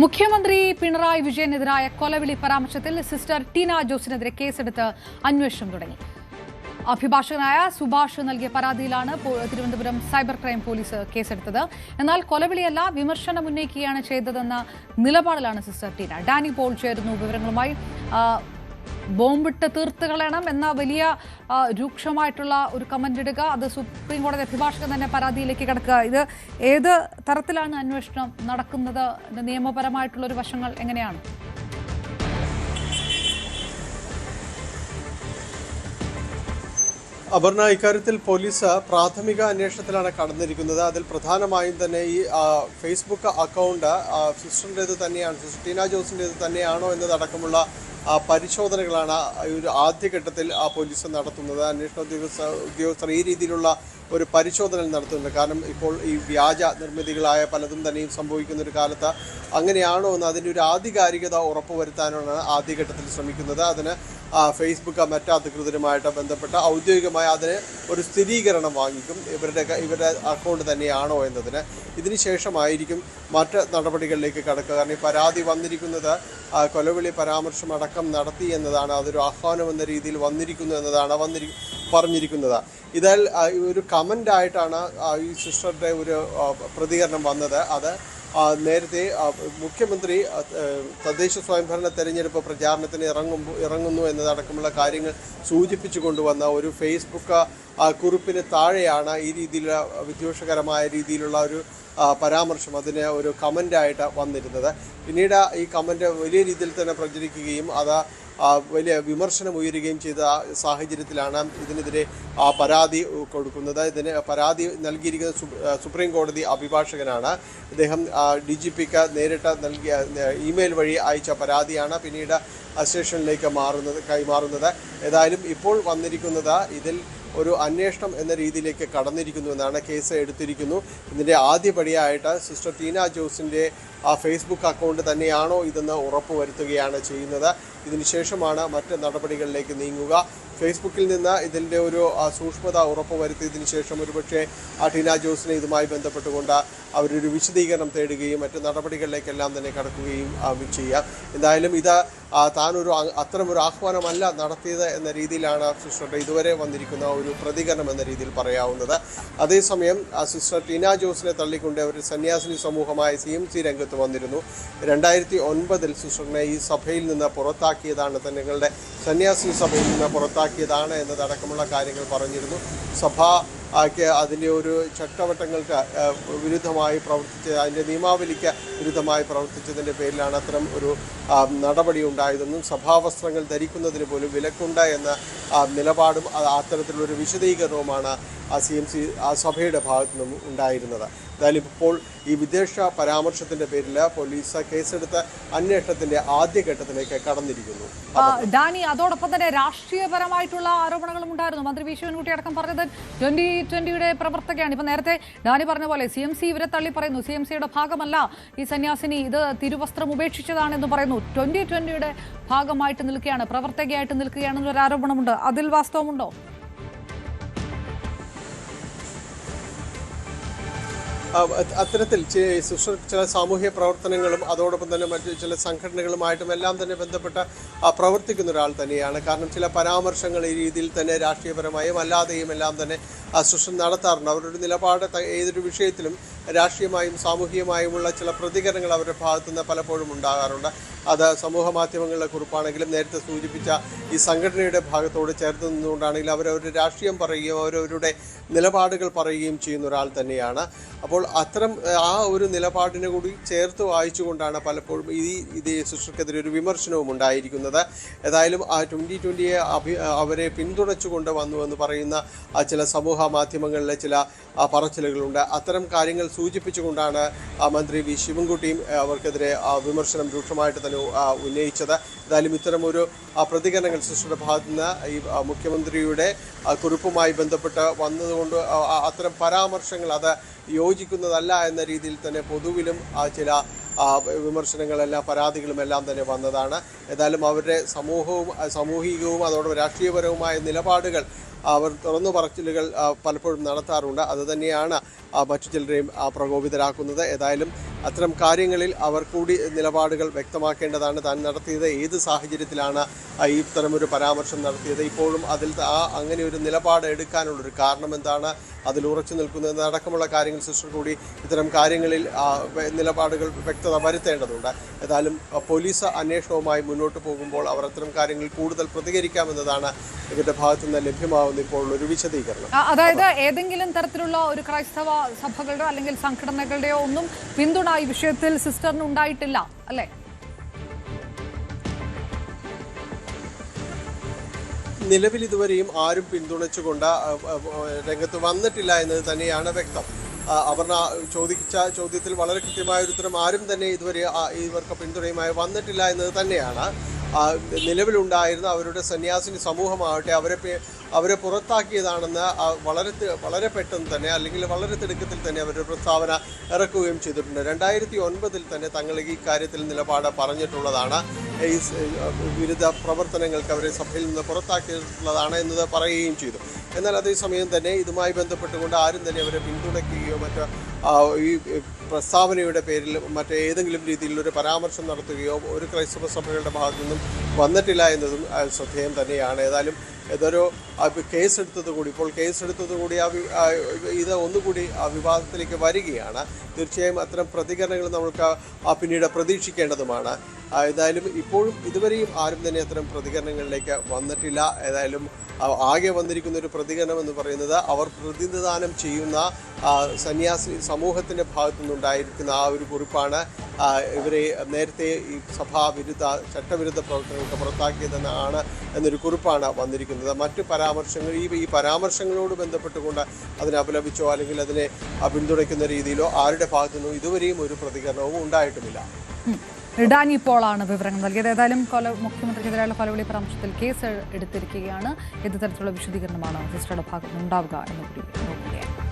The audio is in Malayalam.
മുഖ്യമന്ത്രി പിണറായി വിജയനെതിരായ കൊലവിളി പരാമർശത്തിൽ സിസ്റ്റർ ടീന ജോസിനെതിരെ കേസെടുത്ത് അന്വേഷണം തുടങ്ങി. അഭിഭാഷകനായ സുഭാഷ് നൽകിയ പരാതിയിലാണ് തിരുവനന്തപുരം സൈബർ ക്രൈം പോലീസ് കേസെടുത്തത്. എന്നാൽ കൊലവിളിയല്ല, വിമർശനം ഉന്നയിക്കുകയാണ് ചെയ്തതെന്ന നിലപാടിലാണ് സിസ്റ്റർ ടീന. ഡാനി പോൾ ചേരുന്നു വിവരങ്ങളുമായി. ബോംബിട്ട് തീർത്ത് കളയണം എന്ന വലിയ രൂക്ഷമായിട്ടുള്ള ഒരു കമന്റ് ഇടുക, അത് സുപ്രീം കോടതി അഭിഭാഷകൻ തന്നെ പരാതിയിലേക്ക് കിടക്കുക, ഇത് ഏത് തരത്തിലാണ് അന്വേഷണം നടക്കുന്നത്? നിയമപരമായിട്ടുള്ള ഒരു വശങ്ങൾ എങ്ങനെയാണ്? അപർണ, ഇക്കാര്യത്തിൽ പോലീസ് പ്രാഥമിക അന്വേഷണത്തിലാണ് കടന്നിരിക്കുന്നത്. അതിൽ പ്രധാനമായും തന്നെ ഈ ഫേസ്ബുക്ക് അക്കൗണ്ട് സിസ്റ്ററിൻ്റേത് തന്നെയാണ്, സിസ്റ്റർ ടീന ജോസിൻ്റേത് തന്നെയാണോ എന്നതടക്കമുള്ള പരിശോധനകളാണ് ഒരു ആദ്യഘട്ടത്തിൽ പോലീസ് നടത്തുന്നത്. അന്വേഷണ ഉദ്യോഗസ്ഥർ ഈ രീതിയിലുള്ള ഒരു പരിശോധന നടത്തുന്നുണ്ട്. കാരണം ഇപ്പോൾ ഈ വ്യാജ നിർമ്മിതികളായ പലതും തന്നെയും സംഭവിക്കുന്ന ഒരു കാലത്ത് അങ്ങനെയാണോ എന്ന് അതിൻ്റെ ഒരു ആധികാരികത ഉറപ്പുവരുത്താനാണ് ആദ്യഘട്ടത്തിൽ ശ്രമിക്കുന്നത്. അതിന് ഫേസ്ബുക്ക് മറ്റ് അധികൃതരുമായിട്ട് ബന്ധപ്പെട്ട ഔദ്യോഗികമായി അതിന് ഒരു സ്ഥിരീകരണം വാങ്ങിക്കും, ഇവരുടെ അക്കൗണ്ട് തന്നെയാണോ എന്നതിന്. ഇതിനുശേഷമായിരിക്കും മറ്റ് നടപടികളിലേക്ക് കടക്കുക. കാരണം ഈ പരാതി വന്നിരിക്കുന്നത് കൊലവിളി പരാമർശം അടക്കം നടത്തി എന്നതാണ്, അതൊരു ആഹ്വാനം എന്ന രീതിയിൽ വന്നിരിക്കുന്നു എന്നതാണ് പറഞ്ഞിരിക്കുന്നത്. ഇതിൽ ഒരു കമൻ്റായിട്ടാണ് ഈ സിസ്റ്ററുടെ ഒരു പ്രതികരണം വന്നത്. അത് നേരത്തെ മുഖ്യമന്ത്രി തദ്ദേശ സ്വയംഭരണ തെരഞ്ഞെടുപ്പ് പ്രചാരണത്തിന് ഇറങ്ങുന്നു എന്നതടക്കമുള്ള കാര്യങ്ങൾ സൂചിപ്പിച്ചു കൊണ്ടുവന്ന ഒരു ഫേസ്ബുക്ക് കുറിപ്പിന് താഴെയാണ് ഈ രീതിയിലുള്ള വിദ്വേഷകരമായ രീതിയിലുള്ള ഒരു പരാമർശം, അതിന് ഒരു കമൻ്റായിട്ട് വന്നിരുന്നത്. പിന്നീട് ഈ കമൻ്റ് വലിയ രീതിയിൽ തന്നെ പ്രചരിക്കുകയും അത് വലിയ വിമർശനം ഉയരുകയും ചെയ്ത സാഹചര്യത്തിലാണ് ഇതിനെതിരെ പരാതി കൊടുക്കുന്നത്. ഇതിന് പരാതി നൽകിയിരിക്കുന്ന സുപ്രീം കോടതി അഭിഭാഷകനാണ്. ഇദ്ദേഹം DGPക്ക് നേരിട്ട് നൽകിയ ഇമെയിൽ വഴി അയച്ച പരാതിയാണ് പിന്നീട് സ്റ്റേഷനിലേക്ക് കൈമാറുന്നത്. ഏതായാലും ഇപ്പോൾ വന്നിരിക്കുന്നത് ഇതിൽ ഒരു അന്വേഷണം എന്ന രീതിയിലേക്ക് കടന്നിരിക്കുന്നു എന്നാണ്. കേസ് എടുത്തിരിക്കുന്നു. ഇതിൻ്റെ ആദ്യപടിയായിട്ട് സിസ്റ്റർ ടീന ജോസിൻ്റെ ഫേസ്ബുക്ക് അക്കൗണ്ട് തന്നെയാണോ ഇതെന്ന് ഉറപ്പുവരുത്തുകയാണ് ചെയ്യുന്നത്. ഇതിനുശേഷമാണ് മറ്റ് നടപടികളിലേക്ക് നീങ്ങുക. ഫേസ്ബുക്കിൽ നിന്ന് ഇതിൻ്റെ ഒരു സൂക്ഷ്മത ഉറപ്പുവരുത്തിയതിനു ശേഷം ഒരുപക്ഷെ ടീന ജോസിനെ ഇതുമായി ബന്ധപ്പെട്ടുകൊണ്ട് അവരൊരു വിശദീകരണം തേടുകയും മറ്റ് നടപടികളിലേക്കെല്ലാം തന്നെ കടക്കുകയും ചെയ്യാം. എന്തായാലും ഇത് അത്തരമൊരു ആഹ്വാനമല്ല നടത്തിയത് എന്ന രീതിയിലാണ് സിസ്റ്ററുടെ ഇതുവരെ വന്നിരിക്കുന്ന ഒരു പ്രതികരണം എന്ന രീതിയിൽ പറയാവുന്നത്. അതേസമയം സിസ്റ്റർ ടീന ജോസിനെ തള്ളിക്കൊണ്ട് ഒരു സന്യാസിനി സമൂഹമായ CMC രംഗത്ത് വന്നിരുന്നു. 2009 സിസ്റ്ററിനെ ഈ സഭയിൽ നിന്ന് പുറത്താക്കിയതാണ്, തങ്ങളുടെ സന്യാസിനി സഭയിൽ നിന്ന് പുറത്താക്കിയതാണ് എന്നതടക്കമുള്ള കാര്യങ്ങൾ പറഞ്ഞിരുന്നു. അതിൻ്റെ ഒരു ചട്ടവട്ടങ്ങൾക്ക് വിരുദ്ധമായി അതിൻ്റെ നിയമാവലിക്ക് വിരുദ്ധമായി പ്രവർത്തിച്ചതിൻ്റെ പേരിലാണ് അത്തരം ഒരു നടപടി ഉണ്ടായതെന്നും സഭാവസ്ത്രങ്ങൾ ധരിക്കുന്നതിന് പോലും വിലക്കുണ്ട് എന്ന നിലപാടും അത്തരത്തിലുള്ളൊരു വിശദീകരണവുമാണ് CMC സഭയുടെ ഭാഗത്തു നിന്നും ഉണ്ടായിരുന്നത്. എന്തായാലും ഇപ്പോൾ ഈ വിദേശ പരാമർശത്തിന്റെ പേരിൽ പോലീസ് കേസെടുത്ത അന്വേഷണത്തിന്റെ ആദ്യഘട്ടത്തിലേക്ക് കടന്നിരിക്കുന്നു. ഡാനി, അതോടൊപ്പം തന്നെ രാഷ്ട്രീയപരമായിട്ടുള്ള ആരോപണങ്ങളും ഉണ്ടായിരുന്നു. മന്ത്രി വി ശിവൻകുട്ടി അടക്കം പറഞ്ഞത് 2020 പ്രവർത്തകയാണ്. ഇപ്പൊ നേരത്തെ ഡാനി പറഞ്ഞ പോലെ CMC ഇവരെ തള്ളി പറയുന്നു, CMCയുടെ ഭാഗമല്ല ഈ സന്യാസിനി, ഇത് തിരുവസ്ത്രം ഉപേക്ഷിച്ചതാണെന്ന് പറയുന്നു. 2020 ഭാഗമായിട്ട് നിൽക്കുകയാണ്, പ്രവർത്തകയായിട്ട് നിൽക്കുകയാണെന്നൊരു ആരോപണമുണ്ട്. അതിൽ വാസ്തവമുണ്ടോ? അത്തരത്തിൽ ചില സാമൂഹ്യ പ്രവർത്തനങ്ങളും അതോടൊപ്പം തന്നെ മറ്റ് ചില സംഘടനകളുമായിട്ടും എല്ലാം തന്നെ ബന്ധപ്പെട്ട പ്രവർത്തിക്കുന്ന ഒരാൾ തന്നെയാണ്. കാരണം ചില പരാമർശങ്ങൾ ഈ രീതിയിൽ തന്നെ രാഷ്ട്രീയപരമായും അല്ലാതെയും എല്ലാം തന്നെ സിസ്റ്റർ നടത്താറുണ്ട്. അവരുടെ നിലപാട് ഏതൊരു വിഷയത്തിലും രാഷ്ട്രീയമായും സാമൂഹികമായുമുള്ള ചില പ്രതികരണങ്ങൾ അവരുടെ ഭാഗത്തു നിന്ന് പലപ്പോഴും ഉണ്ടാകാറുണ്ട്. അത് സമൂഹ മാധ്യമങ്ങളിലെ കുറിപ്പാണെങ്കിലും നേരത്തെ സൂചിപ്പിച്ച ഈ സംഘടനയുടെ ഭാഗത്തോട് ചേർത്ത് നിന്നുകൊണ്ടാണെങ്കിലും അവരവരുടെ രാഷ്ട്രീയം പറയുകയും അവരവരുടെ നിലപാടുകൾ പറയുകയും ചെയ്യുന്ന ഒരാൾ തന്നെയാണ്. അപ്പോൾ അത്തരം ഒരു നിലപാടിനെ കൂടി ചേർത്ത് വായിച്ചുകൊണ്ടാണ് പലപ്പോഴും ഇത് സിസ്റ്റർക്കെതിരെ ഒരു വിമർശനവും ഉണ്ടായിരിക്കുന്നത്. ഏതായാലും 2020 അവരെ പിന്തുണച്ചുകൊണ്ട് വന്നുവെന്ന് പറയുന്ന ചില സമൂഹ മാധ്യമങ്ങളിലെ ചില പറച്ചിലുകളുണ്ട്. അത്തരം കാര്യങ്ങൾ സൂചിപ്പിച്ചുകൊണ്ടാണ് മന്ത്രി വി ശിവൻകുട്ടിയും അവർക്കെതിരെ വിമർശനം രൂക്ഷമായിട്ട് തന്നെ ഉന്നയിച്ചത്. ഏതായാലും ഇത്തരമൊരു പ്രതികരണങ്ങൾ സിസ്റ്ററുടെ ഭാഗത്തു നിന്ന് ഈ മുഖ്യമന്ത്രിയുടെ കുറിപ്പുമായി ബന്ധപ്പെട്ട് വന്നതുകൊണ്ട് അത്തരം പരാമർശങ്ങൾ അത് യോജിക്കുന്നതല്ല എന്ന രീതിയിൽ തന്നെ പൊതുവിലും ചില വിമർശനങ്ങളെല്ലാം പരാതികളുമെല്ലാം തന്നെ വന്നതാണ്. ഏതായാലും അവരുടെ സാമൂഹികവും അതോടൊപ്പം രാഷ്ട്രീയപരവുമായ നിലപാടുകൾ അവർ തുറന്നു പറച്ചിലുകൾ പലപ്പോഴും നടത്താറുണ്ട്. അതുതന്നെയാണ് മറ്റു ചിലരെയും പ്രകോപിതരാക്കുന്നത്. ഏതായാലും അത്തരം കാര്യങ്ങളിൽ അവർ കൂടി നിലപാടുകൾ വ്യക്തമാക്കേണ്ടതാണ്. താൻ നടത്തിയത് ഏത് സാഹചര്യത്തിലാണ് ഇത്തരമൊരു പരാമർശം നടത്തിയത്, ഇപ്പോഴും അതിൽ അങ്ങനെ ഒരു നിലപാട് എടുക്കാനുള്ളൊരു കാരണം എന്താണ്, അതിൽ ഉറച്ചു നിൽക്കുന്നത് അടക്കമുള്ള കാര്യങ്ങൾ സിസ്റ്റർ കൂടി ഇത്തരം കാര്യങ്ങളിൽ നിലപാടുകൾ വ്യക്തത വരുത്തേണ്ടതുണ്ട്. ഏതായാലും പോലീസ് അന്വേഷണവുമായി മുന്നോട്ട് പോകുമ്പോൾ അവർ അത്തരം കാര്യങ്ങളിൽ കൂടുതൽ പ്രതികരിക്കാമെന്നതാണ് ഇവരുടെ ഭാഗത്തു നിന്ന് ലഭ്യമാവുന്ന ഇപ്പോൾ ഒരു വിശദീകരണം. അതായത് ഏതെങ്കിലും തരത്തിലുള്ള ഒരു ക്രൈസ്തവ സഭകളുടെ അല്ലെങ്കിൽ സംഘടനകളുടെയോ ഒന്നും പിന്തുണ ഈ വിഷയത്തിൽ സിസ്റ്ററിന് ഉണ്ടായിട്ടില്ല അല്ലേ? നിലവിൽ ഇതുവരെയും ആരും പിന്തുണച്ചുകൊണ്ട് രംഗത്ത് വന്നിട്ടില്ല എന്നത് തന്നെയാണ് വ്യക്തം. അപർണ ചോദിച്ച ചോദ്യത്തിൽ വളരെ കൃത്യമായ ഒരു ഉത്തരം ആരും തന്നെ ഇതുവരെ ഇവർക്ക് പിന്തുണയുമായി വന്നിട്ടില്ല എന്നത് തന്നെയാണ്. നിലവിലുണ്ടായിരുന്ന അവരുടെ സന്യാസിനി സമൂഹമാവട്ടെ അവരെ പുറത്താക്കിയതാണെന്ന് വളരെ പെട്ടെന്ന് തന്നെ അല്ലെങ്കിൽ വളരെ തിടുക്കത്തിൽ തന്നെ അവരുടെ പ്രസ്താവന ഇറക്കുകയും ചെയ്തിട്ടുണ്ട്. 2009 തന്നെ തങ്ങൾ ഈ കാര്യത്തിൽ നിലപാട് പറഞ്ഞിട്ടുള്ളതാണ്. ഈ വിരുദ്ധ പ്രവർത്തനങ്ങൾക്ക് അവരെ സഭയിൽ നിന്ന് പുറത്താക്കിയിട്ടുള്ളതാണ് എന്നത് പറയുകയും ചെയ്തു. എന്നാൽ അതേസമയം തന്നെ ഇതുമായി ബന്ധപ്പെട്ടുകൊണ്ട് ആരും തന്നെ അവരെ പിന്തുണയ്ക്കുകയോ മറ്റോ ഈ പ്രസ്താവനയുടെ പേരിൽ മറ്റേതെങ്കിലും രീതിയിലൊരു പരാമർശം നടത്തുകയോ ഒരു ക്രൈസ്തവ സഭകളുടെ ഭാഗത്തു നിന്നും വന്നിട്ടില്ല എന്നതും ശ്രദ്ധേയം തന്നെയാണ്. ഏതായാലും ഇതൊരു കേസെടുത്തതുകൂടി ഇപ്പോൾ കേസെടുത്തതുകൂടി ഇത് ഒന്നുകൂടി വിവാദത്തിലേക്ക് വരികയാണ്. തീർച്ചയായും അത്തരം പ്രതികരണങ്ങൾ നമുക്ക് പിന്നീട് പ്രതീക്ഷിക്കേണ്ടതുമാണ്. ഏതായാലും ഇപ്പോഴും ഇതുവരെയും ആരും തന്നെ അത്തരം പ്രതികരണങ്ങളിലേക്ക് വന്നിട്ടില്ല. ഏതായാലും ആകെ വന്നിരിക്കുന്ന ഒരു പ്രതികരണം എന്ന് പറയുന്നത് അവർ പ്രതിനിധാനം ചെയ്യുന്ന സന്യാസി സമൂഹത്തിൻ്റെ ഭാഗത്തു നിന്നുണ്ടായിരിക്കുന്ന ആ ഒരു കുറിപ്പാണ് ഇവരെ നേരത്തെ ഈ സഭാവിരുദ്ധ ചട്ടവിരുദ്ധ പ്രവർത്തനങ്ങൾക്ക് പുറത്താക്കിയതെന്നാണ് എന്നൊരു കുറിപ്പാണ് വന്നിരിക്കുന്നത്. മറ്റ് പരാമർശങ്ങൾ ഈ പരാമർശങ്ങളോട് ബന്ധപ്പെട്ടുകൊണ്ട് അതിനെ അപലപിച്ചോ അല്ലെങ്കിൽ അതിനെ പിന്തുണയ്ക്കുന്ന രീതിയിലോ ആരുടെ ഭാഗത്തു നിന്നും ഇതുവരെയും ഒരു പ്രതികരണവും ഉണ്ടായിട്ടുമില്ല. ഡാനി പോളാണ് വിവരങ്ങൾ നൽകിയത്. ഏതായാലും മുഖ്യമന്ത്രിക്കെതിരെയുള്ള കൊലവിളി പരാമർശത്തിൽ കേസ് എടുത്തിരിക്കുകയാണ്. ഏത് തരത്തിലുള്ള വിശദീകരണമാണ് സിസ്റ്ററുടെ ഭാഗത്തുനിന്നുണ്ടാവുക എന്ന് കൂടി നോക്കുകയാണ്.